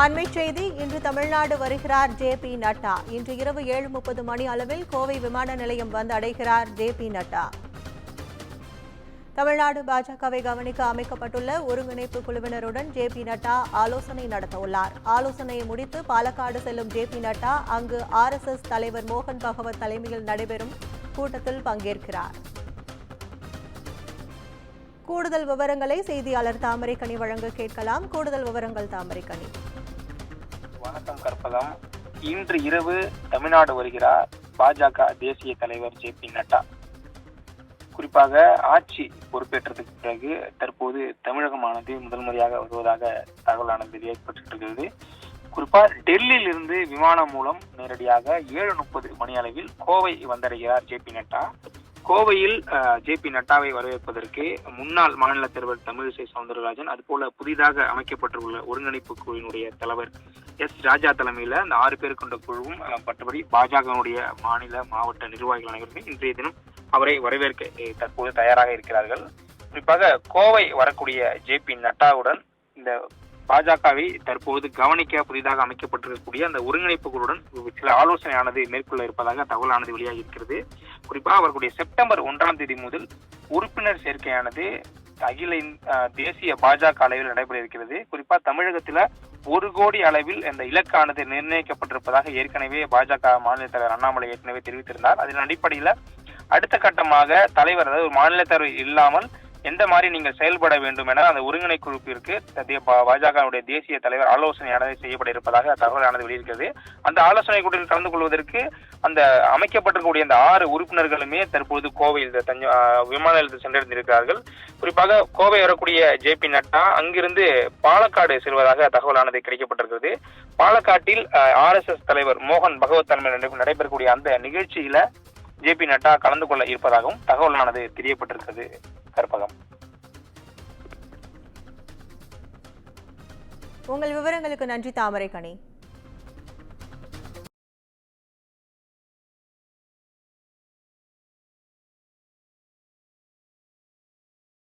அண்மை செய்தி. இன்று தமிழ்நாடு வருகிறார் ஜே.பி. நட்டா. இன்று இரவு 7:30 மணி அளவில் கோவை விமான நிலையம் வந்து அடைகிறார் ஜே.பி. நட்டா. தமிழ்நாடு பாஜகவை கவனிக்க அமைக்கப்பட்டுள்ள ஒருங்கிணைப்பு குழுவினருடன் ஜே.பி. நட்டா ஆலோசனை நடத்தவுள்ளார். ஆலோசனையை முடித்து பாலக்காடு செல்லும் ஜே.பி. நட்டா அங்கு RSS தலைவர் மோகன் பகவத் தலைமையில் நடைபெறும் கூட்டத்தில் பங்கேற்கிறார். கூடுதல் விவரங்களை செய்தியாளர் தாமரைக்கனி வழங்க கேட்கலாம். கூடுதல் விவரங்கள் தாமரைக்கனி. வணக்கம் கற்பகம். இன்று இரவு தமிழ்நாடு வருகிறார் பாஜக தேசிய தலைவர் ஜே.பி. நட்டா. குறிப்பாக ஆட்சி பொறுப்பேற்றதுக்கு பிறகு தற்போது தமிழகமானது முதல் முறையாக வருவதாக தகவலானது ஏற்பட்டிருக்கிறது. குறிப்பாக டெல்லியில் இருந்து விமானம் மூலம் நேரடியாக 7:30 மணி அளவில் கோவை வந்தடைகிறார் ஜே.பி. நட்டா. கோவையில் ஜே.பி. நட்டாவை வரவேற்பதற்கு முன்னாள் மாநில தலைவர் தமிழிசை சவுந்தரராஜன், அதுபோல புதிதாக அமைக்கப்பட்டுள்ள ஒருங்கிணைப்பு குழுவினுடைய தலைவர் ராஜா தலைமையில் அந்த 6 பேர் கொண்ட குழுவும் மற்றபடி பாஜகவுடைய மாநில மாவட்ட நிர்வாகிகள் அனைவருமே இன்றைய தினம் அவரை வரவேற்க தற்போது தயாராக இருக்கிறார்கள். குறிப்பாக கோவை வரக்கூடிய ஜே.பி. நட்டாவுடன் இந்த பாஜகவை தற்போது கவனிக்க புதிதாக அமைக்கப்பட்டிருக்கக்கூடிய அந்த ஒருங்கிணைப்பு குழுவுடன் சில ஆலோசனையானது மேற்கொள்ள இருப்பதாக தகவலானது வெளியாகி இருக்கிறது. குறிப்பாக அவர்களுடைய செப்டம்பர் 1ஆம் தேதி முதல் உறுப்பினர் சேர்க்கையானது அகில தேசிய பாஜக அளவில் நடைபெற இருக்கிறது. குறிப்பா தமிழகத்துல 1 கோடி அளவில் இந்த இலக்கானது நிர்ணயிக்கப்பட்டிருப்பதாக ஏற்கனவே பாஜக மாநில தலைவர் அண்ணாமலை ஏற்கனவே தெரிவித்திருந்தார். அதன் அடிப்படையில அடுத்த கட்டமாக தலைவர், அதாவது ஒரு மாநில தலைவர் இல்லாமல் எந்த மாதிரி நீங்கள் செயல்பட வேண்டும் என அந்த ஒருங்கிணை குழுப்பிற்கு பாஜகவுடைய தேசிய தலைவர் ஆலோசனையானது செய்யப்பட இருப்பதாக தகவலானது வெளியிருக்கிறது. அந்த ஆலோசனை கூட்டத்தில் கலந்து கொள்வதற்கு அந்த அமைக்கப்பட்டிருக்கக்கூடிய அந்த 6 உறுப்பினர்களுமே தற்போது கோவையில் விமான நிலையத்தில் சென்றடைந்திருக்கிறார்கள். குறிப்பாக கோவை வரக்கூடிய ஜே.பி. நட்டா அங்கிருந்து பாலக்காடு செல்வதாக தகவலானது கிடைக்கப்பட்டிருக்கிறது. பாலக்காட்டில் RSS தலைவர் மோகன் பகவத் தலைமையில் நடைபெறக்கூடிய அந்த நிகழ்ச்சியில ஜே.பி. நட்டா கலந்து கொள்ள இருப்பதாகவும் தகவலானது தெரியப்பட்டிருக்கிறது. கற்பகம். உங்கள் விவரங்களுக்கு நன்றி தாமரைக்கனி.